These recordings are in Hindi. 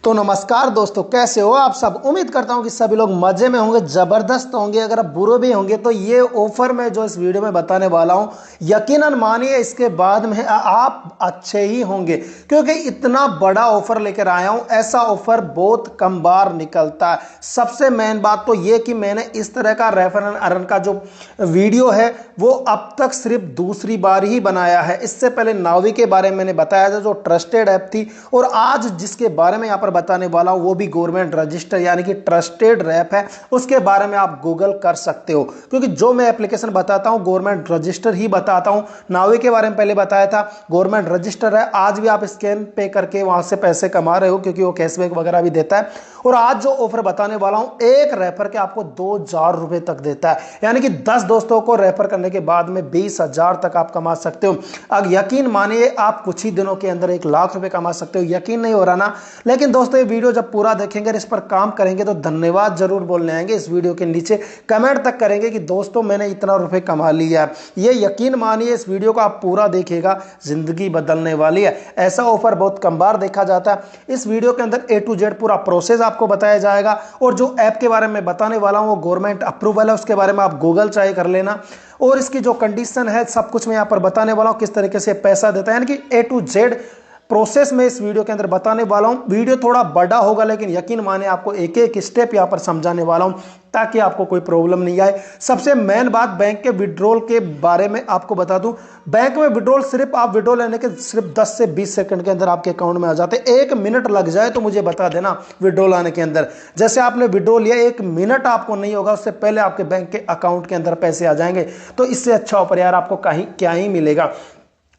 तो नमस्कार दोस्तों, कैसे हो आप सब। उम्मीद करता हूं कि सभी लोग मजे में होंगे, जबरदस्त होंगे। अगर आप बुरे भी होंगे तो ये ऑफर मैं जो इस वीडियो में बताने वाला हूं, यकीनन मानिए इसके बाद में आप अच्छे ही होंगे, क्योंकि इतना बड़ा ऑफर लेकर आया हूं। ऐसा ऑफर बहुत कम बार निकलता है। सबसे मेन बात तो ये कि मैंने इस तरह का रेफरल अर्न का जो वीडियो है वो अब तक सिर्फ दूसरी बार ही बनाया है। इससे पहले नावी के बारे में मैंने बताया था, जो ट्रस्टेड ऐप थी, और आज जिसके बारे में यहां पर बताने वाला हूं वो भी गवर्नमेंट रजिस्टर यानी कि ट्रस्टेड ऐप है। उसके बारे में आप गूगल कर सकते हो, क्योंकि जो मैं एप्लीकेशन बताता हूं गवर्नमेंट रजिस्टर ही बताता हूं। नावी के बारे में पहले बताया था, गवर्नमेंट रजिस्टर है। आज भी आप स्कैन पे करके वहां से पैसे कमा रहे हो, क्योंकि वो कैशबैक वगैरह भी देता है। और आज जो ऑफर बताने वाला हूं, एक रेफर के आपको 2000 रुपए तक देता है, यानी कि 10 दोस्तों को रेफर करने के बाद में 20,000 तक आप कमा सकते हो। अब यकीन मानिए आप कुछ ही दिनों के अंदर 1 लाख रुपए कमा सकते हो। यकीन नहीं हो रहा ना? लेकिन दोस्तों ये वीडियो जब पूरा देखेंगे, इस पर काम करेंगे तो धन्यवाद जरूर बोलने आएंगे। इस वीडियो के नीचे कमेंट तक करेंगे कि दोस्तों मैंने इतना रुपए कमा लिया है। ये यकीन मानिए इस वीडियो को आप पूरा देखिएगा, जिंदगी बदलने वाली है। ऐसा ऑफर बहुत कम बार देखा जाता है। इस वीडियो के अंदर A to Z पूरा प्रोसेस आपको बताया जाएगा, और जो ऐप के बारे में बताने वाला हूं वो गवर्नमेंट अप्रूवल है, उसके बारे में आप गूगल ट्राई कर लेना। और इसकी जो कंडीशन है सब कुछ मैं यहां पर बताने वाला हूं, किस तरीके से पैसा देता है, यानी कि A to Z प्रोसेस में इस वीडियो के अंदर बताने वाला हूं। वीडियो थोड़ा बड़ा होगा, लेकिन यकीन माने आपको एक एक स्टेप यहां पर समझाने वाला हूं, ताकि आपको कोई प्रॉब्लम नहीं आए। सबसे मेन बात बैंक के विड्रॉल के बारे में आपको बता दूं। बैंक में विड्रॉल सिर्फ आप विड्रॉल लेने के सिर्फ 10 से 20 सेकंड के अंदर आपके अकाउंट में आ जाते हैं। 1 मिनट लग जाए तो मुझे बता देना विड्रॉल आने के अंदर। जैसे आपने विड्रॉल लिया, 1 मिनट आपको नहीं होगा, उससे पहले आपके बैंक के अकाउंट के अंदर पैसे आ जाएंगे। तो इससे अच्छा ऑफर यार आपको कहीं क्या ही मिलेगा।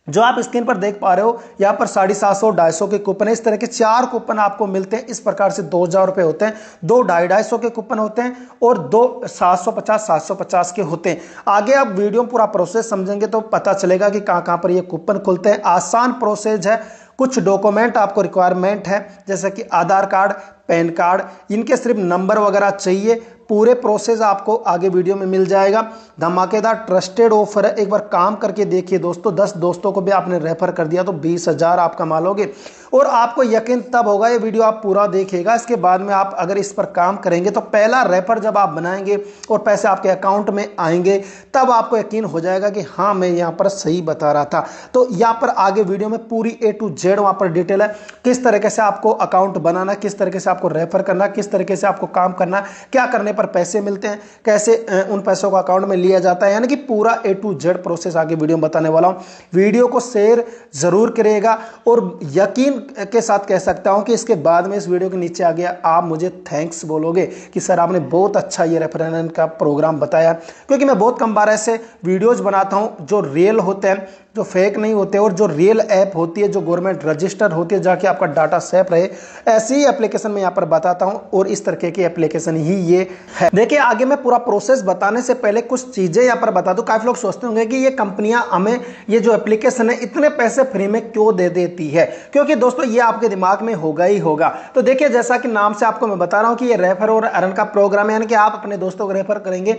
जो आप स्क्रीन पर देख पा रहे हो, यहाँ पर 750, 250 के कूपन है। इस तरह के 4 कूपन आपको मिलते हैं। इस प्रकार से 2000 रुपए होते हैं। 2 250 के कूपन होते हैं और 2 750 के होते हैं। आगे आप वीडियो में पूरा प्रोसेस समझेंगे तो पता चलेगा कि कहां कहां पर ये कूपन खुलते हैं। आसान प्रोसेस है। कुछ डॉक्यूमेंट आपको रिक्वायरमेंट है, जैसे कि आधार कार्ड, पैन कार्ड, इनके सिर्फ नंबर वगैरह चाहिए। पूरे प्रोसेस आपको आगे वीडियो में मिल जाएगा। धमाकेदार ट्रस्टेड ऑफर है, एक बार काम करके देखिए दोस्तों। 10 दोस्तों को भी आपने रेफर कर दिया तो 20,000 आप कमा लोगे। और आपको यकीन तब होगा, ये वीडियो आप पूरा देखिएगा, इसके बाद में आप अगर इस पर काम करेंगे तो पहला रेफर जब आप बनाएंगे और पैसे आपके अकाउंट में आएंगे, तब आपको यकीन हो जाएगा कि हाँ मैं यहाँ पर सही बता रहा था। तो यहाँ पर आगे वीडियो में पूरी A to Z वहाँ पर डिटेल है, किस तरीके से आपको अकाउंट बनाना, किस तरीके से आपको रेफर करना, किस तरीके से आपको काम करना, क्या करने पर पैसे मिलते हैं, कैसे उन पैसों को अकाउंट में लिया जाता है, यानी कि पूरा A to Z प्रोसेस आगे वीडियो में बताने वाला हूं। वीडियो को शेयर जरूर करिएगा, और यकीन के साथ कह सकता हूं कि इसके बाद में इस वीडियो के नीचे आ गया आप मुझे थैंक्स बोलोगे कि सर आपने बहुत अच्छा ये रेफरल का प्रोग्राम बताया। क्योंकि मैं बहुत कम बार ऐसे वीडियोज बनाता हूं जो रियल होते हैं, जो फेक नहीं होते, और जो रियल ऐप होती है, जो गवर्नमेंट रजिस्टर होती है, जाके आपका डाटा सेफ रहे, ऐसी ही एप्लीकेशन मैं यहाँ पर बताता हूँ। और इस तरीके की एप्लीकेशन ही ये है। देखिए आगे मैं पूरा प्रोसेस बताने से पहले कुछ चीजें यहाँ पर बता दूं। काफी लोग सोचते होंगे कि ये कंपनियां हमें ये जो एप्लीकेशन है इतने पैसे फ्री में क्यों दे देती है, क्योंकि दोस्तों ये आपके दिमाग में होगा ही होगा। तो देखिए जैसा कि नाम से आपको मैं बता रहा हूँ कि ये रेफर और अर्न का प्रोग्राम है, यानी कि आप अपने दोस्तों को रेफर करेंगे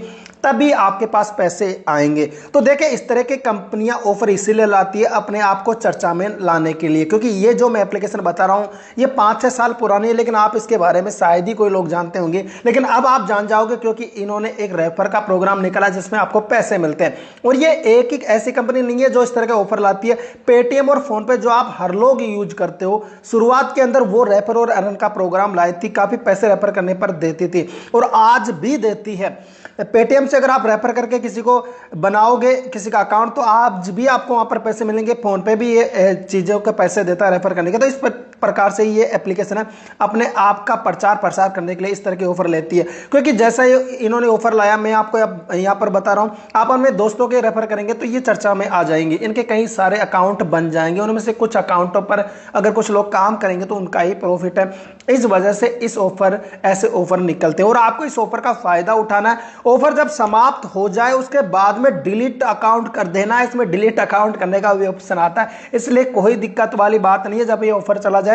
तभी आपके पास पैसे आएंगे। तो देखिए इस तरह की कंपनियां ऑफर इसीलिए लाती है अपने आप को चर्चा में लाने के लिए, क्योंकि ये जो मैं एप्लीकेशन बता रहा हूं ये 5-6 साल पुरानी है, लेकिन आप इसके बारे में शायद ही कोई लोग जानते होंगे। लेकिन अब आप जान जाओगे, क्योंकि इन्होंने एक रेफर का प्रोग्राम निकाला जिसमें आपको पैसे मिलते हैं। और ये एक ही ऐसी कंपनी नहीं है जो इस तरह के ऑफर लाती है। पेटीएम और फोन पे जो आप हर लोग यूज करते हो, शुरुआत के अंदर वो रेफर और अर्न का प्रोग्राम लाई थी, काफी पैसे रेफर करने पर देती थी, और आज भी देती है। पेटीएम से अगर आप रेफर करके किसी को बनाओगे किसी का अकाउंट, तो आज भी आपको वहां पर पैसे मिलेंगे। फोन पे भी ये चीजों के पैसे देता है रेफर करने के। तो इस प्रकार से ये एप्लीकेशन है अपने आप का प्रचार प्रसार करने के लिए इस तरह के ऑफर लेती है। क्योंकि जैसा इन्होंने ऑफर लाया, मैं आपको यहाँ पर बता रहा हूँ, आप अपने दोस्तों के रेफर करेंगे तो ये चर्चा में आ जाएंगे। इनके कई सारे अकाउंट बन जाएंगे, उनमें से कुछ अकाउंटों पर अगर कुछ लोग काम करेंगे तो उनका ही प्रॉफिट है। इस वजह से इस ऑफर ऐसे ऑफर निकलते हैं, और आपको इस ऑफर का फायदा उठाना है। ऑफर जब समाप्त हो जाए उसके बाद में डिलीट अकाउंट कर देना है। इसमें डिलीट अकाउंट करने का भी ऑप्शन आता है, इसलिए कोई दिक्कत वाली बात नहीं है। जब ये ऑफर चला जाए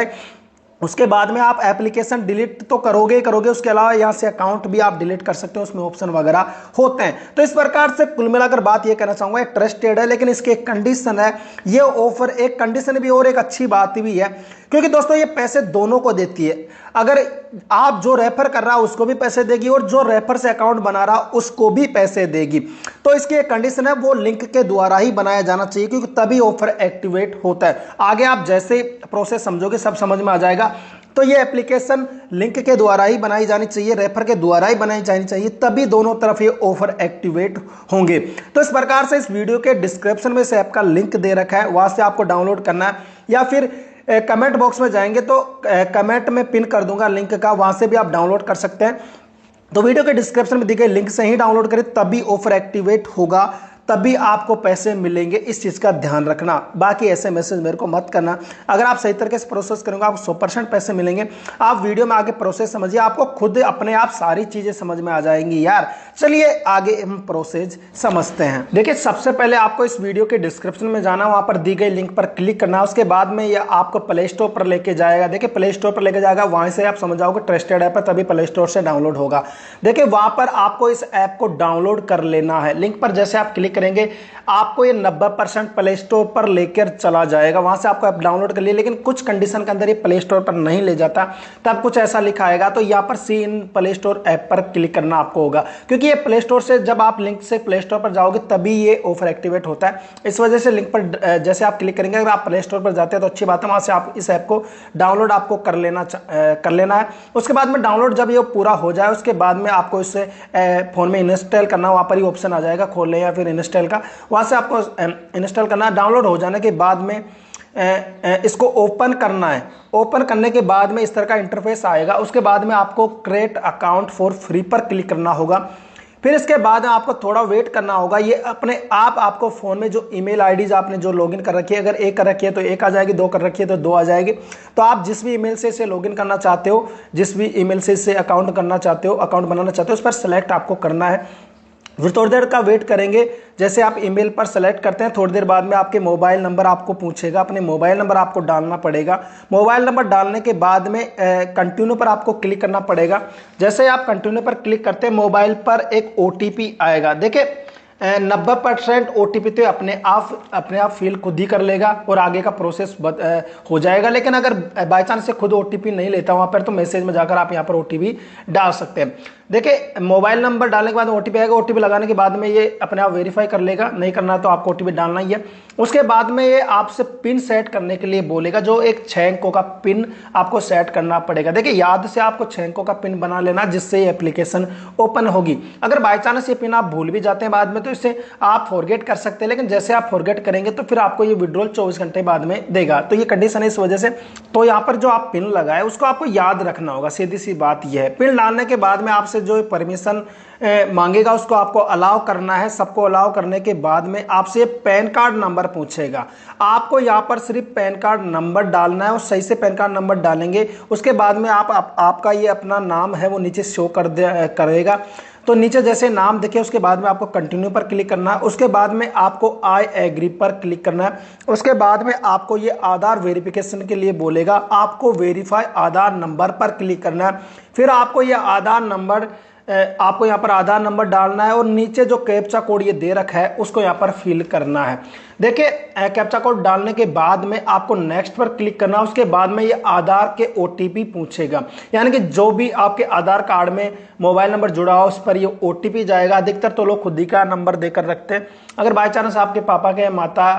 उसके बाद में आप एप्लीकेशन डिलीट तो करोगे ही करोगे, उसके अलावा यहां से अकाउंट भी आप डिलीट कर सकते हो, उसमें ऑप्शन वगैरह होते हैं। तो इस प्रकार से कुल मिलाकर बात ये कहना चाहूंगा, ट्रस्टेड है, लेकिन इसकी एक कंडीशन है। ये ऑफर एक कंडीशन भी और एक अच्छी बात भी है क्योंकि दोस्तों ये पैसे दोनों को देती है। अगर आप जो रेफर कर रहा है उसको भी पैसे देगी और जो रेफर से अकाउंट बना रहा उसको भी पैसे देगी। तो इसकी एक कंडीशन है, वो लिंक के द्वारा ही बनाया जाना चाहिए, क्योंकि तभी ऑफर एक्टिवेट होता है। आगे आप जैसे प्रोसेस समझोगे सब समझ में आ जाएगा। तो ये एप्लीकेशन लिंक के द्वारा ही बनाई जानी चाहिए, रेफर के द्वारा ही बनाई जानी चाहिए, तभी दोनों तरफ ये ऑफर एक्टिवेट होंगे। तो इस प्रकार से इस वीडियो के डिस्क्रिप्शन में से ऐप का लिंक दे रखा है, वहां से आपको डाउनलोड करना है, या फिर कमेंट बॉक्स में जाएंगे तो कमेंट में पिन कर दूंगा लिंक का, वहां से भी आप डाउनलोड कर सकते हैं। तो वीडियो के डिस्क्रिप्शन में दी गई लिंक से ही डाउनलोड करें, तभी ऑफर एक्टिवेट होगा, तभी आपको पैसे मिलेंगे। इस चीज का ध्यान रखना। बाकी ऐसे मैसेज मेरे को मत करना। अगर आप सही तरीके से प्रोसेस करेंगे आपको 100% पैसे मिलेंगे। आप वीडियो में आगे प्रोसेस समझिए, आपको खुद अपने आप सारी चीजें समझ में आ जाएंगी यार। चलिए आगे हम प्रोसेस समझते हैं। देखिए सबसे पहले आपको इस वीडियो के डिस्क्रिप्शन में जाना, वहां पर दी गई लिंक पर क्लिक करना। उसके बाद में यह आपको प्ले स्टोर पर लेके जाएगा। देखिए प्ले स्टोर पर लेके जाएगा, वहां से आप समझ जाओगे ट्रस्टेड ऐप है, तभी प्ले स्टोर से डाउनलोड होगा। देखिए वहां पर आपको इस ऐप को डाउनलोड कर लेना है। लिंक पर जैसे आप क्लिक करेंगे आपको ये 90% प्ले स्टोर पर लेकर चला जाएगा, वहां से आपको ऐप डाउनलोड कर लिया। लेकिन कुछ कंडीशन के अंदर ये प्ले स्टोर पर नहीं ले जाता, तब कुछ ऐसा लिखा आएगा। तो यहाँ पर सी इन प्ले स्टोर ऐप पर क्लिक करना आपको होगा, क्योंकि ये प्ले स्टोर से जब आप लिंक से प्ले स्टोर पर जाओगे तभी ये ऑफर एक्टिवेट होता है। इस वजह से लिंक पर जैसे आप क्लिक करेंगे, अगर आप प्ले स्टोर पर जाते हैं तो अच्छी बात है, वहां से आप इस ऐप को डाउनलोड आपको कर लेना है। उसके बाद में डाउनलोड जब ये पूरा हो जाए उसके बाद में आपको इसे फोन में इंस्टॉल करना, वहां पर ही ऑप्शन आ जाएगा खोलने या फिर इंस्टॉल का, वहां से आपको इंस्टॉल करना है। डाउनलोड हो जाने के बाद में इसको ओपन करना है। ओपन करने के बाद में इस तरह का इंटरफेस आएगा। उसके बाद में आपको क्रिएट अकाउंट फॉर फ्री पर क्लिक करना होगा। फिर इसके बाद आपको थोड़ा वेट करना होगा। ये अपने आप आपको फोन में जो ईमेल आईडीज आपने जो लॉगिन कर रखी है, अगर एक कर रखी है तो एक आ जाएगी, दो कर रखी है तो दो आ जाएगी। तो आप जिस भी ईमेल से इसे लॉगिन करना चाहते हो, जिस भी ईमेल से इसे अकाउंट करना चाहते हो, अकाउंट बनाना चाहते हो, उस पर सेलेक्ट आपको करना है। फिर थोड़ी देर का वेट करेंगे। जैसे आप ईमेल पर सेलेक्ट करते हैं, थोड़ी देर बाद में आपके मोबाइल नंबर आपको पूछेगा, अपने मोबाइल नंबर आपको डालना पड़ेगा। मोबाइल नंबर डालने के बाद में कंटिन्यू पर आपको क्लिक करना पड़ेगा। जैसे आप कंटिन्यू पर क्लिक करते हैं, मोबाइल पर एक OTP आएगा। देखिए 90% OTP तो अपने आप फिल खुद ही कर लेगा और आगे का प्रोसेस हो जाएगा। लेकिन अगर बाय चांस से खुद OTP नहीं लेता वहां पर, तो मैसेज में जाकर आप यहाँ पर OTP डाल सकते हैं। देखिए मोबाइल नंबर डालने के बाद OTP आएगा। OTP लगाने के बाद में ये अपने आप वेरीफाई कर लेगा, नहीं करना तो आपको OTP डालना ही है। उसके बाद में ये आपसे पिन सेट करने के लिए बोलेगा, जो एक 6 अंकों का पिन आपको सेट करना पड़ेगा। देखिए याद से आपको 6 अंकों का पिन बना लेना, जिससे ये एप्लीकेशन ओपन होगी। अगर बाय चांस ये पिन आप भूल भी जाते हैं बाद में, तो इसे आप फॉरगेट कर सकते हैं। लेकिन जैसे आप फॉरगेट करेंगे तो फिर आपको ये विड्रॉल 24 घंटे बाद में देगा। तो ये कंडीशन है इस वजह से। तो यहाँ पर जो आप पिन लगाए उसको आपको याद रखना होगा, सीधी सी बात यह है। पिन डालने के बाद में आपसे जो परमिशन मांगेगा उसको आपको अलाउ करना है। सबको अलाउ करने के बाद में आपसे पैन कार्ड नंबर पूछेगा। आपको यहाँ पर सिर्फ पैन कार्ड नंबर डालना है और सही से पैन कार्ड नंबर डालेंगे। उसके बाद में आपका ये अपना नाम है वो नीचे शो करेगा। तो नीचे जैसे नाम दिखे उसके बाद में आपको कंटिन्यू पर क्लिक करना है। उसके बाद में आपको आई एग्री पर क्लिक करना है। उसके बाद में आपको ये आधार वेरिफिकेशन के लिए बोलेगा, आपको वेरीफाई आधार नंबर पर क्लिक करना है। फिर आपको ये आधार नंबर आपको यहाँ पर आधार नंबर डालना है और नीचे जो कैप्चा कोड ये दे रखा है उसको यहाँ पर फिल करना है। देखिए कैप्चा कोड डालने के बाद में आपको नेक्स्ट पर क्लिक करना है। उसके बाद में ये आधार के OTP पूछेगा, यानी कि जो भी आपके आधार कार्ड में मोबाइल नंबर जुड़ा हो उस पर ये OTP जाएगा। अधिकतर तो लोग खुद ही का नंबर देकर रखते हैं। अगर बाई चांस आपके पापा के माता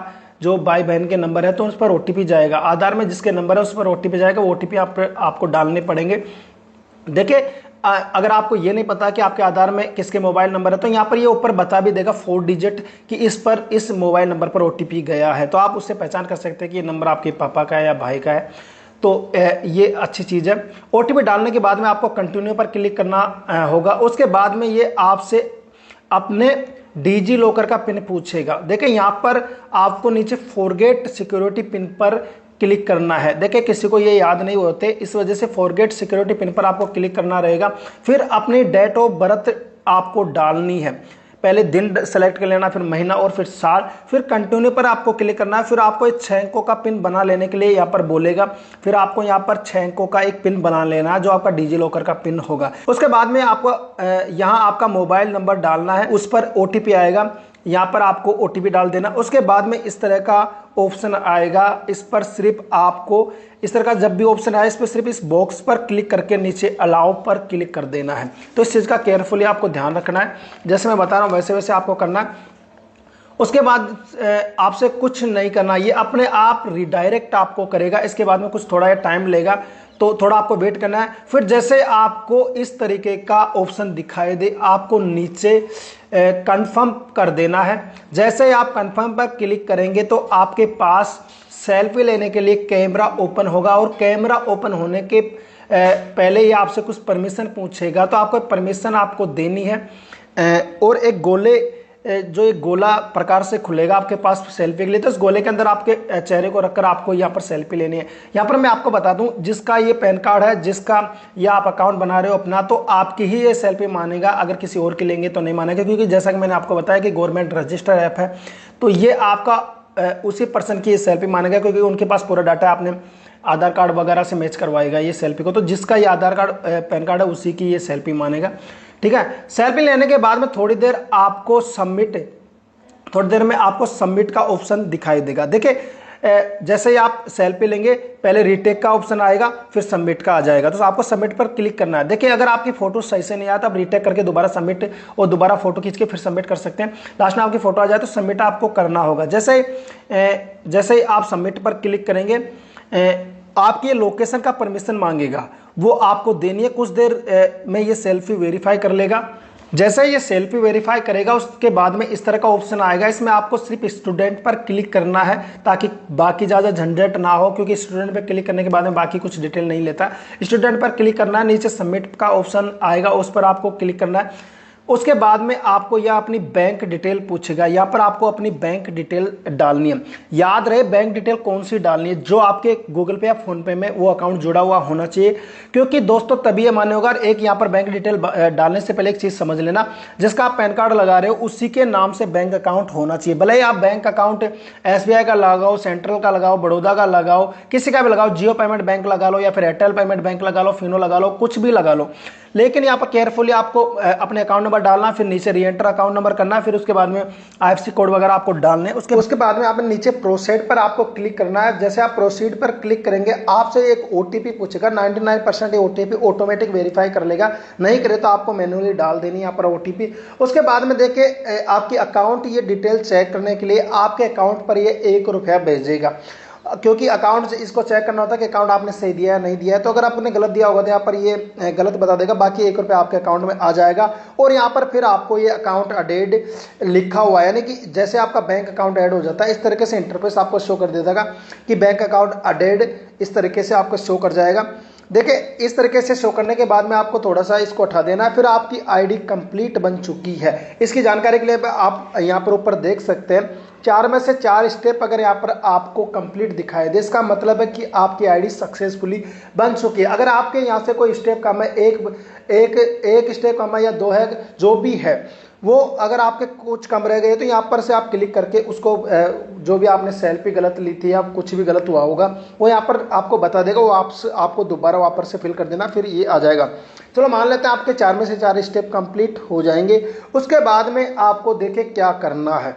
जो भाई बहन के नंबर है तो उस पर OTP जाएगा। आधार में जिसके नंबर है उस पर OTP जाएगा। OTP आपको डालने पड़ेंगे। देखिए अगर आपको ये नहीं पता कि आपके आधार में किसके मोबाइल नंबर है, तो यहाँ पर ये ऊपर बता भी देगा 4 डिजिट कि इस मोबाइल नंबर पर OTP गया है। तो आप उससे पहचान कर सकते हैं कि ये नंबर आपके पापा का है या भाई का है। तो ये अच्छी चीज़ है। OTP डालने के बाद में आपको कंटिन्यू पर क्लिक करना होगा। उसके बाद में ये आपसे अपने डिजी लॉकर का पिन पूछेगा। देखिए यहाँ पर आपको नीचे फॉरगेट सिक्योरिटी पिन पर क्लिक करना है। देखिए किसी को ये याद नहीं होते, इस वजह से फॉरगेट सिक्योरिटी पिन पर आपको क्लिक करना रहेगा। फिर अपनी डेट ऑफ बर्थ आपको डालनी है। पहले दिन सेलेक्ट कर लेना, फिर महीना और फिर साल। फिर कंटिन्यू पर आपको क्लिक करना है। फिर आपको 6 अंकों का पिन बना लेने के लिए यहाँ पर बोलेगा। फिर आपको यहाँ पर 6 अंकों का एक पिन बना लेना है जो आपका डिजी लॉकर का पिन होगा। उसके बाद में आपको यहाँ आपका मोबाइल नंबर डालना है, उस पर OTP आएगा। यहाँ पर आपको OTP डाल देना। उसके बाद में इस तरह का ऑप्शन आएगा, इस पर सिर्फ आपको इस तरह का जब भी ऑप्शन आए इस पर सिर्फ इस बॉक्स पर क्लिक करके नीचे अलाउ पर क्लिक कर देना है। तो इस चीज़ का केयरफुली आपको ध्यान रखना है, जैसे मैं बता रहा हूँ वैसे वैसे आपको करना है। उसके बाद आपसे कुछ नहीं करना, ये अपने आप रिडायरेक्ट आपको करेगा। इसके बाद में कुछ थोड़ा टाइम लेगा, तो थोड़ा आपको वेट करना है। फिर जैसे आपको इस तरीके का ऑप्शन दिखाई दे, आपको नीचे कंफर्म कर देना है। जैसे आप कंफर्म पर क्लिक करेंगे तो आपके पास सेल्फी लेने के लिए कैमरा ओपन होगा, और कैमरा ओपन होने के पहले ही आपसे कुछ परमिशन पूछेगा, तो आपको परमिशन आपको देनी है। और एक गोले जो एक गोला प्रकार से खुलेगा आपके पास सेल्फी के लिए, तो इस गोले के अंदर आपके चेहरे को रखकर आपको यहाँ पर सेल्फी लेनी है। यहाँ पर मैं आपको बता दूं, जिसका ये पैन कार्ड है, जिसका ये आप अकाउंट बना रहे हो अपना, तो आपकी ही ये सेल्फी मानेगा, अगर किसी और की लेंगे तो नहीं मानेगा, क्योंकि जैसा कि मैंने आपको बताया कि गवर्नमेंट रजिस्टर्ड ऐप है, तो ये आपका उसी पर्सन की ये सेल्फी मानेगा, क्योंकि उनके पास पूरा डाटा आपने आधार कार्ड वगैरह से मैच करवाएगा ये सेल्फी को। तो जिसका ये आधार कार्ड पैन कार्ड है उसी की ये सेल्फी मानेगा, ठीक है। सेल्फी लेने के बाद में थोड़ी देर में आपको सबमिट का ऑप्शन दिखाई देगा। देखिए जैसे ही आप सेल्फी लेंगे पहले रीटेक का ऑप्शन आएगा, फिर सबमिट का आ जाएगा, तो आपको सबमिट पर क्लिक करना है। देखिए अगर आपकी फोटो सही से नहीं आता, आप रीटेक करके दोबारा सबमिट और दोबारा फोटो खींच के फिर सबमिट कर सकते हैं। लास्ट में आपकी फोटो आ जाए तो सबमिट आपको करना होगा। जैसे ही आप सबमिट पर क्लिक करेंगे, आपकी लोकेशन का परमिशन मांगेगा, वो आपको देनी है। कुछ देर में ये सेल्फी वेरीफाई कर लेगा। जैसे ये सेल्फी वेरीफाई करेगा उसके बाद में इस तरह का ऑप्शन आएगा, इसमें आपको सिर्फ स्टूडेंट पर क्लिक करना है, ताकि बाकी ज़्यादा झंझट ना हो, क्योंकि स्टूडेंट पर क्लिक करने के बाद में बाकी कुछ डिटेल नहीं लेता। स्टूडेंट पर क्लिक करना है, नीचे सबमिट का ऑप्शन आएगा, उस पर आपको क्लिक करना है। उसके बाद में आपको यह अपनी बैंक डिटेल पूछेगा, यहाँ पर आपको अपनी बैंक डिटेल डालनी है। याद रहे बैंक डिटेल कौन सी डालनी है, जो आपके गूगल पे या फोन पे में वो अकाउंट जुड़ा हुआ होना चाहिए, क्योंकि दोस्तों तभी ये मान्य होगा। एक यहाँ पर बैंक डिटेल डालने से पहले एक चीज़ समझ लेना, जिसका आप पैन कार्ड लगा रहे हो उसी के नाम से बैंक अकाउंट होना चाहिए। भले ही आप बैंक अकाउंट SBI का लगाओ, सेंट्रल का लगाओ, बड़ौदा का लगाओ, किसी का भी लगाओ, जियो पेमेंट बैंक लगा लो या फिर एयरटेल पेमेंट बैंक लगा लो, फिनो लगा लो, कुछ भी लगा लो, लेकिन यहाँ पर केयरफुली आपको अपने अकाउंट नंबर डालना, फिर नीचे री एंटर अकाउंट नंबर करना, फिर उसके बाद में IFSC कोड वगैरह आपको डालने। उसके बाद में आपने नीचे प्रोसीड पर आपको क्लिक करना है। जैसे आप प्रोसीड पर क्लिक करेंगे आपसे एक OTP पूछेगा, 99% ये OTP ऑटोमेटिक वेरीफाई कर लेगा, नहीं करे तो आपको मैन्युअली डाल देनी है यहाँ पर OTP। उसके बाद में देखिए आपकी अकाउंट ये डिटेल चेक करने के लिए आपके अकाउंट पर ये ₹1 भेजेगा, क्योंकि अकाउंट से इसको चेक करना होता है कि अकाउंट आपने सही दिया है नहीं दिया है। तो अगर आपने गलत दिया होगा तो यहाँ पर ये गलत बता देगा, बाकी ₹1 आपके अकाउंट में आ जाएगा। और यहाँ पर फिर आपको ये अकाउंट अडेड लिखा हुआ है, यानी कि जैसे आपका बैंक अकाउंट ऐड हो जाता है इस तरीके से इंटरफेस आपको शो कर देगा कि बैंक अकाउंट अडेड, इस तरीके से आपको शो कर जाएगा। देखिए इस तरीके से शो करने के बाद में आपको थोड़ा सा इसको हटा देना है। फिर आपकी ID कंप्लीट बन चुकी है। इसकी जानकारी के लिए आप यहाँ पर ऊपर देख सकते हैं 4 में से 4 स्टेप अगर यहाँ पर आपको कंप्लीट दिखाई दे, इसका मतलब है कि आपकी ID सक्सेसफुली बन चुकी है। अगर आपके यहाँ से कोई स्टेप कम है, एक स्टेप कम है या 2 है, जो भी है वो अगर आपके कुछ कम रह गए तो यहाँ पर से आप क्लिक करके उसको जो भी आपने सेल्फी गलत ली थी या कुछ भी गलत हुआ होगा वो यहाँ पर आपको बता देगा, वो आपको दोबारा वापस से फिल कर देना, फिर ये आ जाएगा। चलो मान लेते हैं आपके 4 में से 4 स्टेप कंप्लीट हो जाएंगे। उसके बाद में आपको देखे क्या करना है।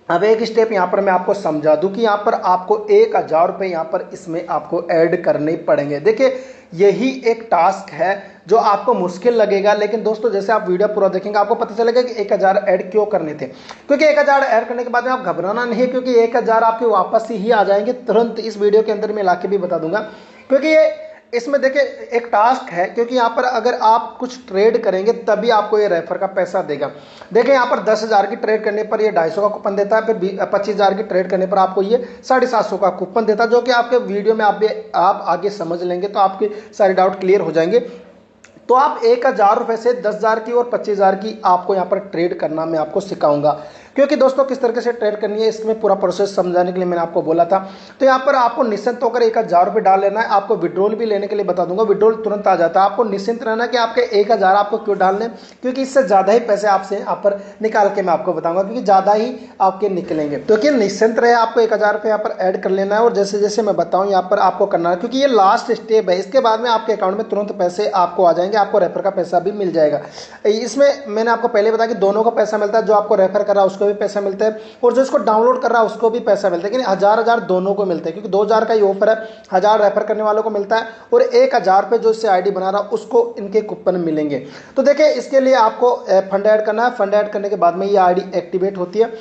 अब एक स्टेप यहाँ पर मैं आपको समझा दूं कि यहाँ पर आपको ₹1000 यहाँ पर इसमें आपको ऐड करने पड़ेंगे। देखिए यही एक टास्क है जो आपको मुश्किल लगेगा, लेकिन दोस्तों जैसे आप वीडियो पूरा देखेंगे आपको पता चलेगा कि 1000 ऐड क्यों करने थे। क्योंकि 1000 ऐड करने के बाद में आप घबराना नहीं है, क्योंकि 1000 आपके वापस ही आ जाएंगे तुरंत। इस वीडियो के अंदर मैं लाके भी बता दूंगा, क्योंकि ये इसमें देखिए एक टास्क है, क्योंकि यहाँ पर अगर आप कुछ ट्रेड करेंगे तभी आपको ये रेफर का पैसा देगा। देखिए यहाँ पर 10,000 की ट्रेड करने पर ये 250 का कूपन देता है, फिर 25,000 की ट्रेड करने पर आपको ये 750 का कूपन देता है, जो कि आपके वीडियो में आप आगे समझ लेंगे तो आपके सारे डाउट क्लियर हो जाएंगे। तो आप ₹1000 से 10,000 की और 25,000 की आपको यहाँ पर ट्रेड करना मैं आपको सिखाऊंगा, क्योंकि दोस्तों किस तरीके से ट्रेड करनी है इसमें पूरा प्रोसेस समझाने के लिए मैंने आपको बोला था। तो यहाँ पर आपको निश्चिंत होकर ₹1000 डाल लेना है। आपको विड्रॉल भी लेने के लिए बता दूंगा, विड्रॉल तुरंत आ जाता है। आपको निश्चिंत रहना कि आपके 1000 आपको क्यों डालने, क्योंकि इससे ज़्यादा ही पैसे आपसे यहाँ पर निकाल के मैं आपको बताऊंगा, क्योंकि ज़्यादा ही आपके निकलेंगे। क्योंकि निश्चिंत रहे, आपको ₹1000 यहाँ पर ऐड कर लेना है और जैसे जैसे मैं बताऊँ यहाँ पर आपको करना है, क्योंकि ये लास्ट स्टेप है। इसके बाद में आपके अकाउंट में तुरंत पैसे आपको आ जाएंगे, आपको रेफर का पैसा भी मिल जाएगा। इसमें मैंने आपको पहले बताया कि दोनों का पैसा मिलता है, जो आपको रेफर करा उसको भी पैसा मिलता है, और जो इसको डाउनलोड कर रहा है उसको भी पैसा मिलता है। लेकिन 1000 दोनों को मिलता है, क्योंकि 2000 का ये ऑफर है, 1000 रेफर करने वालों को मिलता है, और 1000 पे जो इससे आईडी बना रहा है उसको इनके कूपन मिलेंगे। तो देखिए, इसके लिए आपको फंड ऐड करना है। फंड ऐड करने के बाद में ये आईडी एक्टिवेट होती है।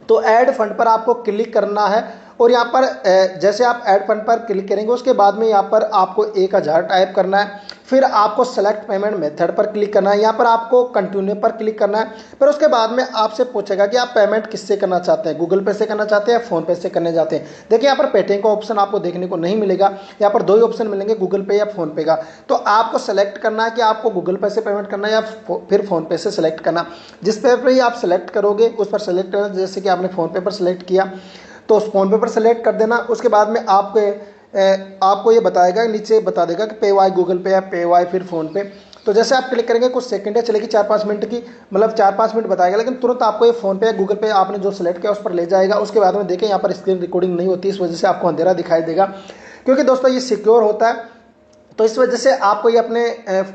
तो ऐड फंड पर आपको क्लिक करना है, और यहाँ पर जैसे आप ऐड फंड पर क्लिक करेंगे उसके बाद में यहाँ पर आपको 1000 टाइप करना है। फिर आपको सेलेक्ट पेमेंट मेथड पर क्लिक करना है, यहाँ पर आपको कंटिन्यू पर क्लिक करना है। फिर उसके बाद में आपसे पूछेगा कि आप पेमेंट किससे करना चाहते हैं, गूगल पे से करना चाहते हैं, फोन पे से करने जाते हैं। देखिए, यहाँ पर पेटीएम का ऑप्शन आपको देखने को नहीं मिलेगा, यहाँ पर 2 ही ऑप्शन मिलेंगे, गूगल पे या फोन पे का। तो आपको सेलेक्ट करना है कि आपको गूगल पे से पेमेंट करना है या फिर फोन पे से सेलेक्ट करना। जिस पे भी आप सेलेक्ट करोगे उस पर सेलेक्ट करना। जैसे कि आपने फोन पे पर सेलेक्ट किया तो उस फोन पे पर सेलेक्ट कर देना। उसके बाद में आपको ये बताएगा, नीचे बता देगा कि पे वाई गूगल पे या पे वाई फिर फोन पे। तो जैसे आप क्लिक करेंगे कुछ सेकंड चलेगी, 4-5 मिनट की, मतलब 4-5 मिनट बताएगा, लेकिन तुरंत आपको ये फोन पे या गूगल पे आपने जो सेलेक्ट किया उस पर ले जाएगा। उसके बाद में देखें, यहाँ पर स्क्रीन रिकॉर्डिंग नहीं होती, इस वजह से आपको अंधेरा दिखाई देगा, क्योंकि दोस्तों ये सिक्योर होता है। तो इस वजह से आपको ये अपने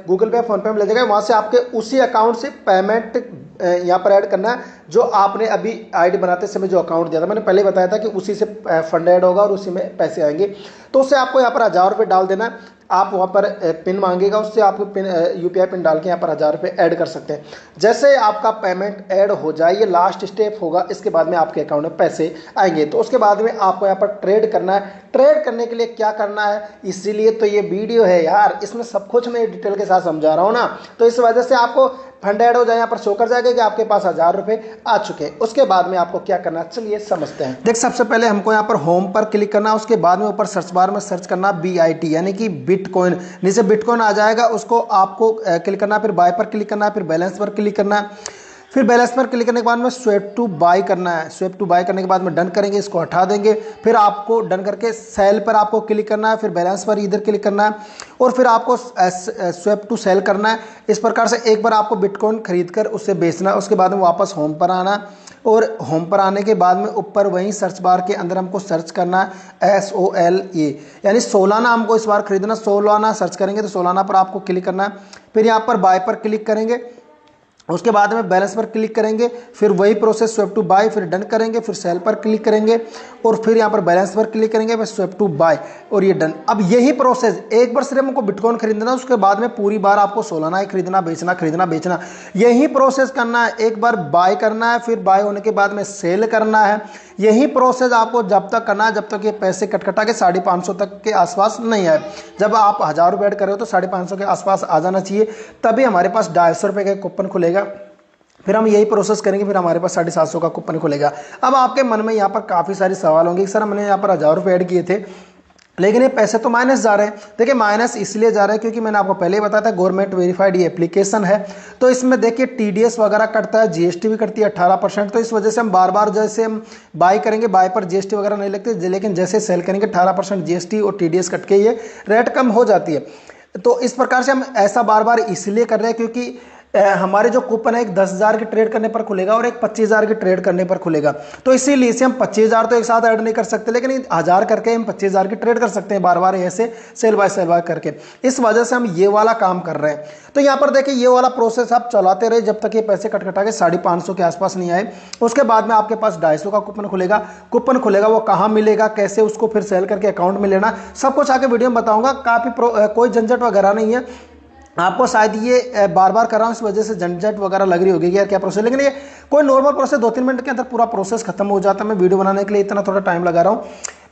गूगल पे फोन पे में ले जाएगा, वहाँ से आपके उसी अकाउंट से पेमेंट यहाँ पर ऐड करना है, जो आपने अभी आईडी बनाते समय जो अकाउंट दिया था। मैंने पहले बताया था कि उसी से फंड ऐड होगा और उसी में पैसे आएंगे। तो उससे आपको यहाँ पर 1000 रुपये डाल देना है। आप वहाँ पर पिन मांगेगा, उससे आपको पिन यूपीआई पिन डाल के यहाँ पर 1000 रुपये ऐड कर सकते हैं। जैसे आपका पेमेंट ऐड हो जाए, ये लास्ट स्टेप होगा, इसके बाद में आपके अकाउंट में पैसे आएंगे। तो उसके बाद में आपको यहाँ पर ट्रेड करना है। ट्रेड करने के लिए क्या करना है, इसीलिए तो ये वीडियो है यार, इसमें सब कुछ मैं डिटेल के साथ समझा रहा हूँ ना। तो इस वजह से आपको फंड ऐड हो जाए, यहाँ पर शो कर जाएगा कि आपके पास 1000 रुपये आ चुके हैं। उसके बाद में आपको क्या करना है, चलिए समझते हैं। देख, सबसे पहले हमको यहाँ पर होम पर क्लिक करना है। उसके बाद में ऊपर सर्च बार में सर्च करना BIT यानी कि बिटकॉइन, नीचे बिटकॉइन आ जाएगा, उसको आपको क्लिक करना है। फिर बाय पर क्लिक करना है, फिर बैलेंस पर क्लिक करना है। फिर बैलेंस पर क्लिक करने के बाद में स्वैप टू बाय करना है। स्वैप टू बाय करने के बाद में डन करेंगे, इसको हटा देंगे। फिर आपको डन करके सेल पर आपको क्लिक करना है, फिर बैलेंस पर इधर क्लिक करना है, और फिर आपको स्वैप टू सेल करना है। इस प्रकार से एक बार आपको बिटकॉइन खरीद कर उससे बेचना है। उसके बाद में वापस होम पर आना है, और होम पर आने के बाद में ऊपर वहीं सर्च बार के अंदर हमको सर्च करना है SOLA, यानी सोलाना हमको इस बार खरीदना। सोलाना सर्च करेंगे तो सोलाना पर आपको क्लिक करना है। फिर यहाँ पर बाय पर क्लिक करेंगे, उसके बाद में बैलेंस पर क्लिक करेंगे, फिर वही प्रोसेस स्वैप टू बाय, फिर डन करेंगे, फिर सेल पर क्लिक करेंगे, और फिर यहाँ पर बैलेंस पर क्लिक करेंगे, फिर स्वैप टू बाय, और ये डन। अब यही प्रोसेस एक बार सिर्फ हमको बिटकॉइन खरीदना, उसके बाद में पूरी बार आपको सोलाना ही खरीदना, बेचना, खरीदना, बेचना, यही प्रोसेस करना है। एक बार बाय करना है, फिर बाय होने के बाद में सेल करना है। यही प्रोसेस आपको जब तक करना है जब तक ये पैसे कटकटा के 550 तक के आसपास नहीं आए। जब आप 1000 रुपये ऐड कर रहे हो तो 550 के आसपास आ जाना चाहिए, तभी हमारे पास 250 रुपये का कूपन खुलेगा। फिर हम यही प्रोसेस करेंगे, फिर हमारे पास 750 का कूपन खुलेगा। अब आपके मन में यहाँ पर काफ़ी सारे सवाल होंगे कि सर हमने यहाँ पर 1000 रुपये ऐड किए थे, लेकिन ये पैसे तो माइनस जा रहे हैं। देखिए, माइनस इसलिए जा रहे हैं क्योंकि मैंने आपको पहले ही बताया था गवर्नमेंट वेरीफाइड ये एप्लीकेशन है। तो इसमें देखिए TDS वगैरह कटता है, GST भी कटती है 18%। तो इस वजह से हम बार बार जैसे हम बाय करेंगे, बाय पर GST वगैरह नहीं लगती, लेकिन जैसे सेल करेंगे 18% GST और TDS कट के ये रेट कम हो जाती है। तो इस प्रकार से हम ऐसा बार बार इसलिए कर रहे हैं क्योंकि हमारे जो कूपन है एक 10,000 की ट्रेड करने पर खुलेगा और एक 25,000 की ट्रेड करने पर खुलेगा। तो इसीलिए इसे हम 25,000 तो एक साथ ऐड नहीं कर सकते, लेकिन 1000 करके हम 25,000 की ट्रेड कर सकते हैं बार बार ऐसे सेल बाय करके। इस वजह से हम ये वाला काम कर रहे हैं। तो यहाँ पर देखिए, ये वाला प्रोसेस आप चलाते रहे जब तक ये पैसे कटकटा के 550 के आसपास नहीं आए। उसके बाद में आपके पास 250 का कूपन खुलेगा। वो कहाँ मिलेगा, कैसे उसको फिर सेल करके अकाउंट में लेना, सब कुछ आगे वीडियो में बताऊंगा। काफ़ी कोई झंझट वगैरह नहीं है। आपको शायद ये बार बार कर रहा हूँ इस वजह से झंझट वगैरह लग रही होगी यार क्या प्रोसेस, लेकिन ये कोई नॉर्मल प्रोसेस 2-3 मिनट के अंदर पूरा प्रोसेस खत्म हो जाता है। मैं वीडियो बनाने के लिए इतना थोड़ा टाइम लगा रहा हूँ,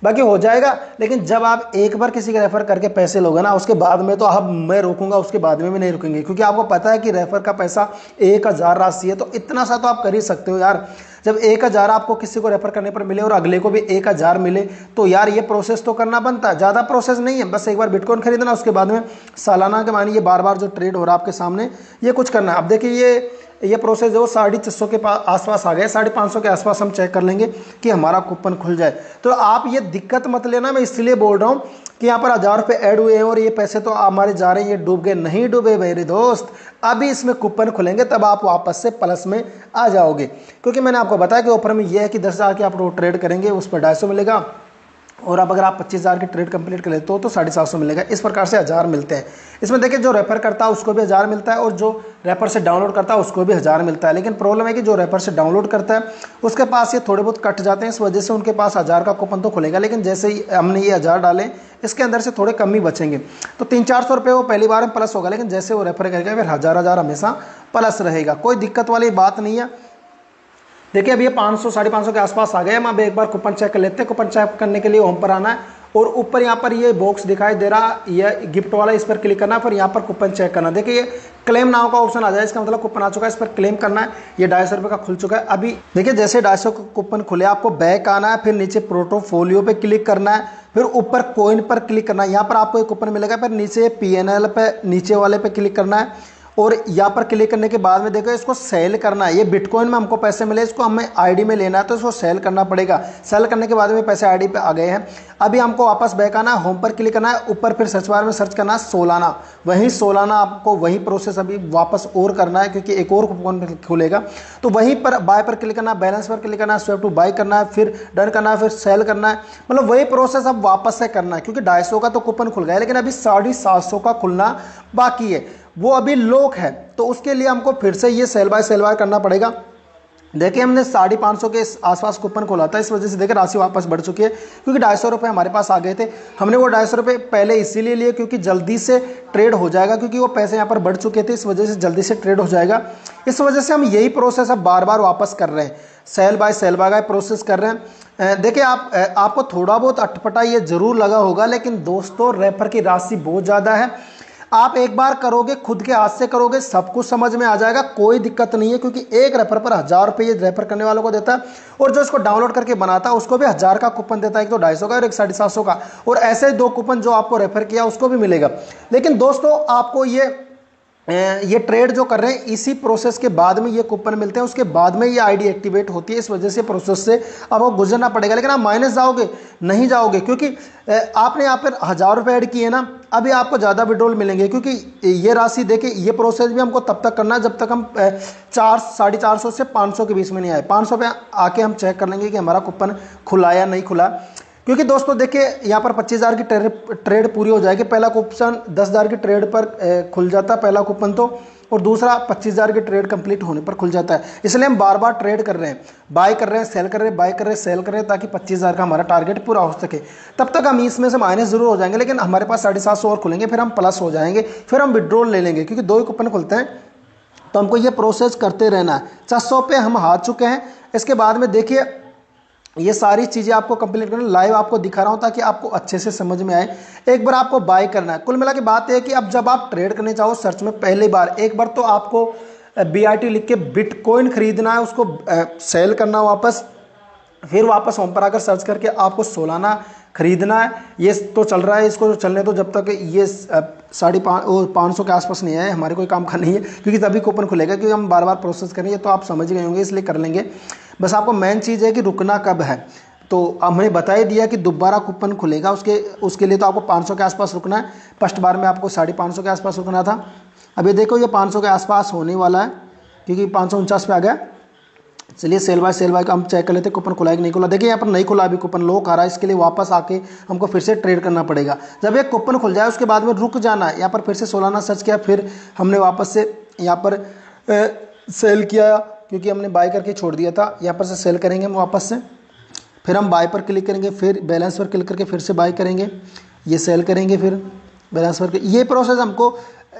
बाकी हो जाएगा। लेकिन जब आप एक बार किसी के रेफर करके पैसे लोगे ना, उसके बाद में तो अब मैं रोकूंगा, उसके बाद में भी नहीं रुकेंगे, क्योंकि आपको पता है कि रेफर का पैसा 1000 राशि है। तो इतना सा तो आप कर ही सकते हो यार। जब 1000 आपको किसी को रेफर करने पर मिले और अगले को भी 1000 मिले, तो यार ये प्रोसेस तो करना बनता है। ज़्यादा प्रोसेस नहीं है, बस एक बार बिटकॉइन खरीदना, उसके बाद में सालाना के मानिए बार बार जो ट्रेड हो रहा है आपके सामने, ये कुछ करना है। अब देखिए, ये प्रोसेस जो 650 के आसपास आ गए, 550 के आसपास हम चेक कर लेंगे कि हमारा कूपन खुल जाए। तो आप ये दिक्कत मत लेना, मैं इसलिए बोल रहा हूँ कि यहाँ पर 1000 रुपये ऐड हुए हैं और ये पैसे तो हमारे जा रहे हैं, ये डूब गए। नहीं डूबे मेरे दोस्त, अभी इसमें कूपन खुलेंगे तब आप वापस से प्लस में आ जाओगे। क्योंकि मैंने आपको बताया कि ऑफर में ये है कि 10,000 की आप ट्रेड करेंगे उस पर 250 मिलेगा, और अब अगर आप 25,000 की ट्रेड कंप्लीट कर लेते हो तो 750 मिलेगा। इस प्रकार से 1000 मिलते हैं। इसमें देखिए, जो रेफर करता है उसको भी 1000 मिलता है, और जो रेफर से डाउनलोड करता है उसको भी 1000 मिलता है। लेकिन प्रॉब्लम है कि जो रेफर से डाउनलोड करता है उसके पास ये थोड़े बहुत कट जाते हैं, इस वजह से उनके पास 1000 का कूपन तो खुलेगा, लेकिन जैसे ही हमने ये 1000 डाले इसके अंदर से थोड़े कम ही बचेंगे। तो 300-400 रुपये वो पहली बार में प्लस होगा, लेकिन जैसे वो रेफर करेगा फिर 1000 हमेशा प्लस रहेगा, कोई दिक्कत वाली बात नहीं है। देखिए अभी ये 500 550 के आसपास आ गए। हम अब एक बार कूपन चेक कर लेते हैं। कूपन चेक करने के लिए होम पर आना है और ऊपर यहाँ पर ये बॉक्स दिखाई दे रहा, ये गिफ्ट वाला, इस पर क्लिक करना है, फिर यहाँ पर कूपन चेक करना। देखिए ये क्लेम नाउ का ऑप्शन आ जाए, इसका मतलब कूपन आ चुका है, इस पर क्लेम करना है। ये 250 रुपये का खुल चुका है। अभी देखिए जैसे 250 का कूपन खुले आपको बैक आना है, फिर नीचे पोर्टफोलियो पे क्लिक करना है, फिर ऊपर कॉइन पर क्लिक करना है। यहाँ पर आपको एक कूपन मिलेगा, फिर नीचे PNL पे नीचे वाले पे क्लिक करना है और यहाँ पर क्लिक करने के बाद में देखो इसको सेल करना है। ये बिटकॉइन में हमको पैसे मिले, इसको हमें आईडी में लेना है तो इसको सेल करना पड़ेगा। सेल करने के बाद में पैसे आईडी पे आ गए हैं। अभी हमको वापस बैक आना है, होम पर क्लिक करना है, ऊपर फिर सर्च बार में सर्च करना है सोलाना। वहीं सोलाना आपको वही प्रोसेस अभी वापस और करना है क्योंकि एक और कूपन खुलेगा। तो वहीं पर बाय पर क्लिक करना है, बैलेंस पर क्लिक करना है, स्वैप टू बाय करना है, फिर डन करना है, फिर सेल करना है। मतलब वही प्रोसेस अब वापस से करना है क्योंकि 250 का तो कूपन खुल गया, लेकिन अभी 750 का खुलना बाकी है, वो अभी लॉक है। तो उसके लिए हमको फिर से ये सेल बाय करना पड़ेगा। देखिए हमने 550 के आसपास कूपन खोला था, इस वजह से देखिए राशि वापस बढ़ चुकी है क्योंकि 250 रुपये हमारे पास आ गए थे। हमने वो 250 रुपये पहले इसीलिए लिए क्योंकि जल्दी से ट्रेड हो जाएगा, क्योंकि वो पैसे यहाँ पर बढ़ चुके थे, इस वजह से जल्दी से ट्रेड हो जाएगा। इस वजह से हम यही प्रोसेस अब बार बार वापस कर रहे हैं, सेल बाय प्रोसेस कर रहे हैं। देखिए आपको थोड़ा बहुत अटपटा ये जरूर लगा होगा, लेकिन दोस्तों रेफर की राशि बहुत ज़्यादा है। आप एक बार करोगे, खुद के हाथ से करोगे, सब कुछ समझ में आ जाएगा, कोई दिक्कत नहीं है क्योंकि एक रेफर पर 1000 रुपये ये रेफर करने वालों को देता है और जो इसको डाउनलोड करके बनाता है उसको भी 1000 का कूपन देता है, एक तो 250 का और एक 750 का, और ऐसे 2 कूपन जो आपको रेफर किया उसको भी मिलेगा। लेकिन दोस्तों आपको ये ट्रेड जो कर रहे हैं इसी प्रोसेस के बाद में ये कूपन मिलते हैं, उसके बाद में ये आईडी एक्टिवेट होती है, इस वजह से प्रोसेस से अब वो गुजरना पड़ेगा। लेकिन आप माइनस जाओगे नहीं जाओगे क्योंकि आपने यहाँ पर 1000 रुपये ऐड किए ना, अभी आपको ज़्यादा विड्रॉल मिलेंगे क्योंकि ये राशि देखिए ये प्रोसेस भी हमको तब तक करना है जब तक हम 450 से 500 के बीच में नहीं आए। 500 पे आके हम चेक कर लेंगे कि हमारा कूपन खुला या नहीं खुला, क्योंकि दोस्तों देखिए यहाँ पर 25,000 की ट्रेड पूरी हो जाएगी। पहला कूपन 10,000 की ट्रेड पर खुल जाता है पहला कूपन तो, और दूसरा 25,000 की ट्रेड कंप्लीट होने पर खुल जाता है। इसलिए हम बार बार ट्रेड कर रहे हैं, बाय कर रहे हैं, सेल कर रहे हैं, बाय कर रहे हैं, सेल कर रहे हैं, ताकि 25,000 का हमारा टारगेट पूरा हो सके। तब तक हम इसमें से माइनस जरूर हो जाएंगे, लेकिन हमारे पास 750 और खुलेंगे, फिर हम प्लस हो जाएंगे, फिर हम विड्रॉल ले लेंगे क्योंकि 2 ही कूपन खुलते हैं। तो हमको ये प्रोसेस करते रहना है। 400 पे हम हार चुके हैं। इसके बाद में देखिए ये सारी चीज़ें आपको कंप्लीट करना, लाइव आपको दिखा रहा हूँ ताकि आपको अच्छे से समझ में आए। एक बार आपको बाय करना है। कुल मिला के बात है कि अब जब आप ट्रेड करने चाहो सर्च में पहली बार एक बार तो आपको BIT लिख के बिटकॉइन खरीदना है, उसको सेल करना वापस, फिर वापस होम पर आकर सर्च करके आपको सोलाना खरीदना है। ये तो चल रहा है, इसको चलने तो जब तक ये 550 के आसपास नहीं आए, हमारे कोई काम का नहीं है क्योंकि तभी कूपन खुलेगा, क्योंकि हम बार बार प्रोसेस करेंगे। तो आप समझ गए होंगे, इसलिए कर लेंगे। बस आपको मेन चीज़ है कि रुकना कब है। तो हमने बता ही दिया कि दोबारा कूपन खुलेगा, उसके लिए तो आपको 500 के आसपास रुकना है। फर्स्ट बार में आपको 550 के आसपास रुकना था। अभी देखो ये 500 के आसपास होने वाला है क्योंकि 549 पे आ गया। चलिए सेल बाय का हम चेक कर लेते हैं कूपन खुला है कि नहीं खुला। देखिए यहाँ पर नहीं खुला, अभी कूपन लॉक आ रहा है, इसके लिए वापस आके हमको फिर से ट्रेड करना पड़ेगा। जब एक कूपन खुल जाए उसके बाद में रुक जाना है। यहाँ पर फिर से सोलाना सर्च किया, फिर हमने वापस से यहाँ पर सेल किया क्योंकि हमने बाय करके छोड़ दिया था। यहाँ पर से सेल करेंगे हम वापस से, फिर हम बाय पर क्लिक करेंगे, फिर बैलेंस पर क्लिक करके फिर से बाय करेंगे, ये सेल करेंगे, फिर बैलेंस पर। ये प्रोसेस हमको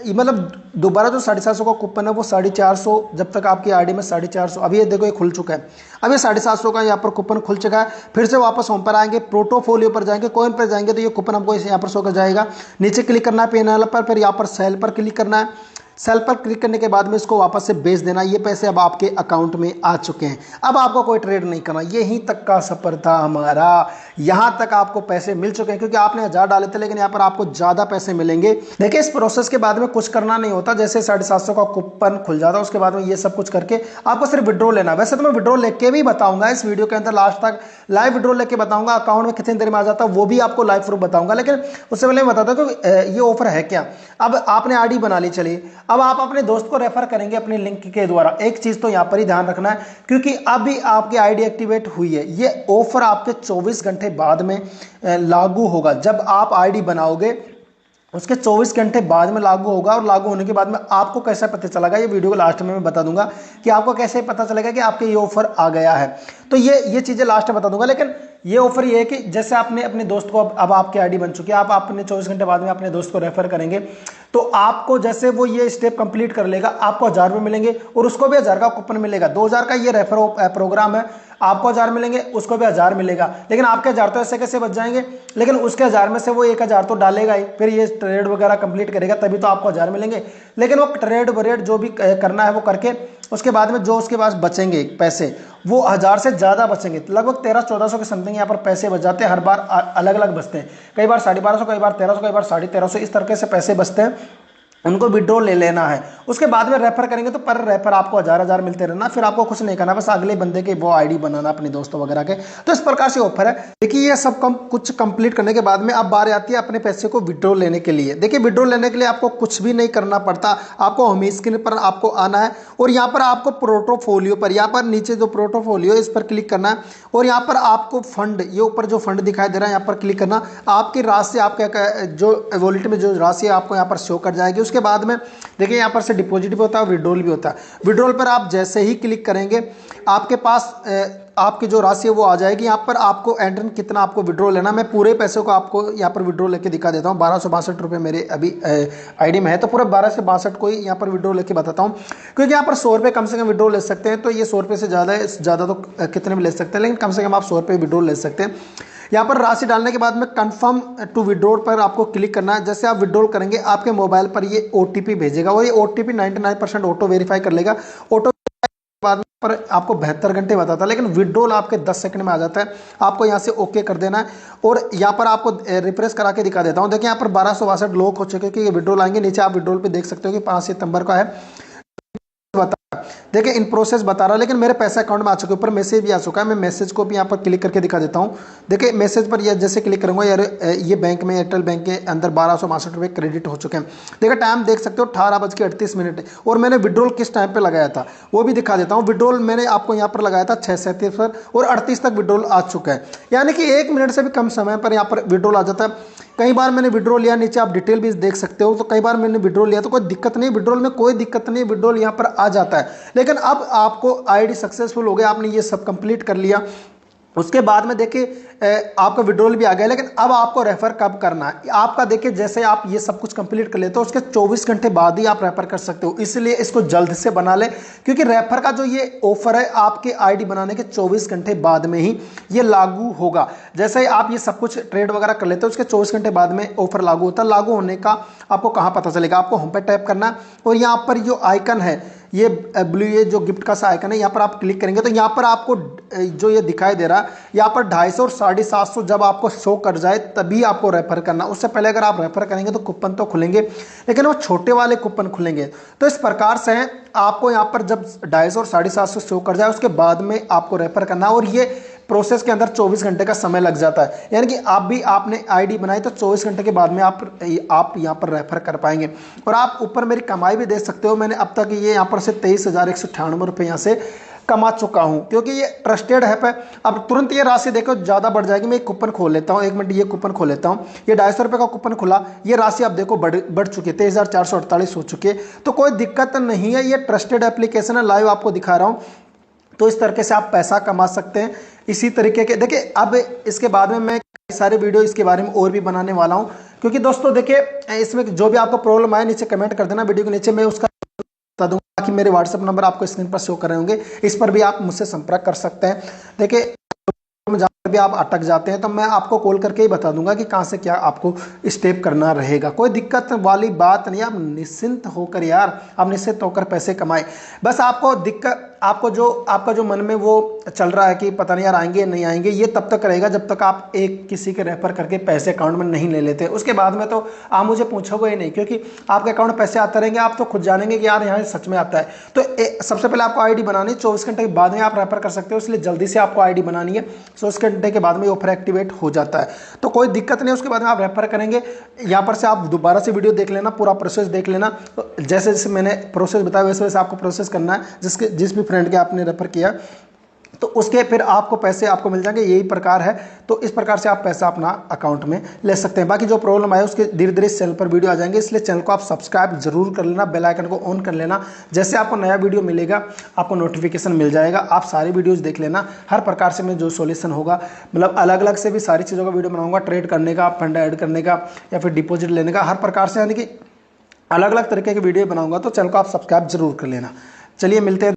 मतलब दोबारा जो 750 का कूपन है वो 450 जब तक आपकी आईडी में 450। अभी ये देखो ये खुल चुका है। अब ये 750 का यहाँ पर कूपन खुल चुका है। फिर से वापस होम पर आएंगे, पोर्टफोलियो पर जाएंगे, कॉइन पर जाएंगे तो ये कूपन हमको यहाँ पर शो कर जाएगा। नीचे क्लिक करना है PNL पर, फिर यहाँ पर सेल पर क्लिक करना है। सेल पर क्लिक करने के बाद में इसको वापस से बेच देना। ये पैसे अब आपके अकाउंट में आ चुके हैं। अब आपको कोई ट्रेड नहीं करना। यहीं तक का सफर था हमारा, यहाँ तक आपको पैसे मिल चुके हैं क्योंकि आपने 1000 डाले थे, लेकिन यहाँ पर आपको ज़्यादा पैसे मिलेंगे। देखिए इस प्रोसेस के बाद में कुछ करना नहीं होता। जैसे 750 का कूपन खुल जाता है उसके बाद में ये सब कुछ करके आपको सिर्फ विड्रॉ लेना। वैसे तो मैं विड्रॉ लेके भी बताऊंगा इस वीडियो के अंदर, लास्ट तक लाइव विड्रॉ लेके बताऊंगा, अकाउंट में कितनी देर में आ जाता है वो भी आपको लाइव प्रूफ बताऊंगा। लेकिन उससे पहले मैं बताता हूँ कि ये ऑफर है क्या। अब आपने आईडी बना ली, चलिए अब आप अपने दोस्त को रेफर करेंगे अपने लिंक के द्वारा। एक चीज तो यहां पर ही ध्यान रखना है क्योंकि अभी आपकी आईडी एक्टिवेट हुई है, ये ऑफर आपके 24 घंटे बाद में लागू होगा। जब आप आईडी बनाओगे उसके 24 घंटे बाद में लागू होगा, और लागू होने के बाद में आपको कैसे पता चलेगा, ये वीडियो को लास्ट में मैं बता दूंगा कि आपको कैसे पता चलेगा कि आपके ये ऑफर आ गया है। तो ये चीज़ें लास्ट में बता दूंगा। लेकिन ये ऑफर ये है कि जैसे आपने अपने दोस्त को, अब आपकी आईडी बन चुकी है, आप अपने 24 घंटे बाद में अपने दोस्त को रेफर करेंगे, तो आपको जैसे वो ये स्टेप कंप्लीट कर लेगा, आपको 1000 रुपये मिलेंगे और उसको भी 1000 का कूपन मिलेगा। 2000 का ये रेफर प्रोग्राम है, आपको 1000 मिलेंगे, उसको भी 1000 मिलेगा। लेकिन आपके 1000 तो ऐसे कैसे बच जाएंगे, लेकिन उसके 1000 में से वो 1000 तो डालेगा ही, फिर ये ट्रेड वगैरह कंप्लीट करेगा, तभी तो आपको 1000 मिलेंगे। लेकिन वो ट्रेड वरेड जो भी करना है वो करके उसके बाद में जो उसके पास बचेंगे पैसे, वो 1000 से ज़्यादा बचेंगे। लगभग 1300-1400 के समथिंग यहाँ पर पैसे बच जाते हैं, हर बार अलग अलग बचते हैं। कई बार 1250, कई बार 1300, कई बार 1350, इस तरीके से पैसे बचते हैं। उनको विड्रॉ ले लेना है, उसके बाद में रेफर करेंगे तो पर रेफर आपको 1000 मिलते रहना, फिर आपको कुछ नहीं करना, बस अगले बंदे के वो आईडी बनाना अपने दोस्तों वगैरह के। तो इस प्रकार से ऑफर है। देखिए ये सब कुछ कंप्लीट करने के बाद में अब बारी आती है अपने पैसे को विड्रॉ लेने के लिए। देखिए विड्रॉ लेने के लिए आपको कुछ भी नहीं करना पड़ता, आपको होम स्क्रीन पर आपको आना है और यहाँ पर आपको पोर्टफोलियो पर, यहाँ पर नीचे जो पोर्टफोलियो इस पर क्लिक करना है और यहाँ पर आपको फंड, ये ऊपर जो फंड दिखाई दे रहा है यहाँ पर क्लिक करना। आपकी राशि, आपके जो वॉलेट में जो राशि है आपको यहाँ पर शो कर जाएगी। उसके बाद में देखिए यहाँ पर से डिपॉजिट भी होता है, विड्रॉल भी होता है। विड्रॉल पर आप जैसे ही क्लिक करेंगे आपके पास आपकी जो राशि है वो आ जाएगी। यहाँ पर आपको एंटर कितना आपको विड्रॉ लेना, मैं पूरे पैसे को आपको यहाँ पर विड्रॉ लेके दिखा देता हूँ। 1262 रुपये मेरे अभी आईडी में है, तो पूरा 1262 को ही यहाँ पर विड्रॉ लेके बताता हूँ, क्योंकि यहाँ पर 100 रुपये कम से कम विड्रॉ ले सकते हैं। तो ये 100 रुपये से ज़्यादा तो कितने भी ले सकते हैं, लेकिन कम से कम आप 100 रुपये विड्रॉ ले सकते हैं। यहाँ पर राशि डालने के बाद में कंफर्म टू विड्रॉल पर आपको क्लिक करना है। जैसे आप विड्रॉल करेंगे आपके मोबाइल पर ये OTP भेजेगा और ये OTP 99% ऑटो वेरीफाई कर लेगा। ऑटो बाद में पर आपको 72 घंटे बताता है, लेकिन विड्रॉल आपके 10 सेकंड में आ जाता है। आपको यहाँ से ओके कर देना है और यहाँ पर आपको रिफ्रेश करा के दिखा देता हूँ। देखिए यहाँ पर 1262 लोग हो चुके कि ये विड्रॉल आएंगे। नीचे आप विड्रॉल पे देख सकते हो कि 5 सितंबर का है। देखिए इन प्रोसेस बता रहा है, लेकिन मेरे पैसे अकाउंट में आ चुके, ऊपर मैसेज भी आ चुका है। मैं मैसेज को भी यहाँ पर क्लिक करके दिखा देता हूँ। देखिए मैसेज पर जैसे क्लिक करूंगा यार, ये बैंक में, एयरटेल बैंक के अंदर 1262 रुपये क्रेडिट हो चुके हैं। देखिए टाइम देख सकते हो 18:38 और मैंने विड्रॉल किस टाइम पे लगाया था वो भी दिखा देता हूँ। विड्रॉल मैंने आपको यहाँ पर लगाया था 6:37 पर और 38 तक विड्रॉल आ चुका है, यानी कि 1 मिनट से भी कम समय पर यहाँ पर विड्रॉल आ जाता है। कई बार मैंने विड्रॉल लिया, नीचे आप डिटेल भी देख सकते हो। तो कई बार मैंने विड्रॉल लिया तो कोई दिक्कत नहीं, विड्रॉल में कोई दिक्कत नहीं, विड्रॉल यहाँ पर आ जाता है। लेकिन अब आपको आईडी सक्सेसफुल हो गया, आपने ये सब कंप्लीट कर लिया। उसके बाद में देखिए आपका विड्रॉल भी आ गया, लेकिन अब आपको रेफर कब करना है आपका, देखिए जैसे आप ये सब कुछ कंप्लीट कर लेते हो उसके 24 घंटे बाद ही आप रेफर कर सकते हो। इसलिए इसको जल्द से बना ले, क्योंकि रेफर का जो ये ऑफर है आपके आईडी बनाने के 24 घंटे बाद में ही ये लागू होगा। जैसे ही आप ये सब कुछ ट्रेड वगैरह कर लेते हो उसके 24 घंटे बाद में ऑफर लागू होता है। लागू होने का आपको कहाँ पता चलेगा, आपको होम पे टैप करना है और यहाँ पर जो आइकन है ये ब्लू, ये जो गिफ्ट का सा आइकन है, यहाँ पर आप क्लिक करेंगे तो यहाँ पर आपको जो ये दिखाई दे रहा है यहाँ पर 250 और 750 जब आपको शो कर जाए तभी आपको रेफर करना। उससे पहले अगर आप रेफर करेंगे तो कूपन तो खुलेंगे, लेकिन वो छोटे वाले कूपन खुलेंगे। तो इस प्रकार से आपको यहाँ पर जब 250 और 750 शो कर जाए उसके बाद में आपको रेफर करना, और ये प्रोसेस के अंदर 24 घंटे का समय लग जाता है। यानी कि आप भी आपने आईडी बनाई तो 24 घंटे के बाद में आप यहाँ पर रेफर कर पाएंगे। और आप ऊपर मेरी कमाई भी देख सकते हो, मैंने अब तक ये यहाँ पर से 23,198 रुपये यहाँ से कमा चुका हूँ, क्योंकि ये ट्रस्टेड ऐप है। अब तुरंत ये राशि देखो ज़्यादा बढ़ जाएगी। मैं एक कूपन खोल लेता हूँ, 1 मिनट, ये कूपन खोल लेता हूँ। ये 250 रुपये का कूपन खुला, ये राशि आप देखो बढ़ चुकी है, 23,448 हो चुकी है। तो कोई दिक्कत नहीं है, ये ट्रस्टेड एप्लीकेशन है, लाइव आपको दिखा रहा हूँ। तो इस तरीके से आप पैसा कमा सकते हैं। इसी तरीके के देखिए अब इसके बाद में मैं सारे वीडियो इसके बारे में और भी बनाने वाला हूं, क्योंकि दोस्तों देखिए इसमें जो भी आपको प्रॉब्लम आए नीचे कमेंट कर देना वीडियो के नीचे, मैं उसका बता दूंगा। कि मेरे व्हाट्सएप नंबर आपको स्क्रीन पर शो कर रहे होंगे, इस पर भी आप मुझसे संपर्क कर सकते हैं। देखिए जहाँ पर भी आप अटक जाते हैं तो मैं आपको कॉल करके ही बता दूंगा कि कहाँ से क्या आपको स्टेप करना रहेगा। कोई दिक्कत वाली बात नहीं, आप निश्चिंत होकर यार, आप निश्चिंत होकर पैसे कमाए। बस आपको दिक्कत, आपको जो आपका जो मन में वो चल रहा है कि पता नहीं यार आएंगे नहीं आएंगे, ये तब तक रहेगा जब तक आप एक किसी के रेफर करके पैसे अकाउंट में नहीं ले लेते। उसके बाद में तो आप मुझे पूछोगे ही नहीं, क्योंकि आपके अकाउंट में पैसे आते रहेंगे, आप तो खुद जानेंगे कि यार यहाँ सच में आता है। तो सबसे पहले आपको आईडी बनानी है, 24 घंटे के बाद में आप रेफर कर सकते हो, इसलिए जल्दी से आपको आईडी बनानी है। 24 घंटे के बाद में ऑफर एक्टिवेट हो जाता है, तो कोई दिक्कत नहीं। उसके बाद में आप रेफर करेंगे, यहाँ पर से आप दोबारा से वीडियो देख लेना, पूरा प्रोसेस देख लेना। जैसे जैसे मैंने प्रोसेस बताया वैसे वैसे आपको प्रोसेस करना है, जिस भी फ्रेंड के आपने रेफर किया। तो उसके फिर आपको पैसे आपको मिल जाएंगे। यही प्रकार है, तो इस प्रकार से आप पैसा अपना अकाउंट में ले सकते हैं। बाकी जो प्रॉब्लम आए उसके धीरे धीरे चैनल पर वीडियो आ जाएंगे, इसलिए चैनल को आप सब्सक्राइब जरूर कर लेना, बेल आइकन को ऑन कर लेना। जैसे आपको नया वीडियो मिलेगा आपको नोटिफिकेशन मिल जाएगा, आप सारी वीडियोज़ देख लेना। हर प्रकार से मैं जो सॉल्यूशन होगा, मतलब अलग अलग से भी सारी चीज़ों का वीडियो बनाऊंगा, ट्रेड करने का, फंड ऐड करने का या फिर डिपॉजिट लेने का, हर प्रकार से यानी कि अलग अलग तरीके की वीडियो बनाऊंगा। तो चैनल को आप सब्सक्राइब जरूर कर लेना। चलिए मिलते हैं।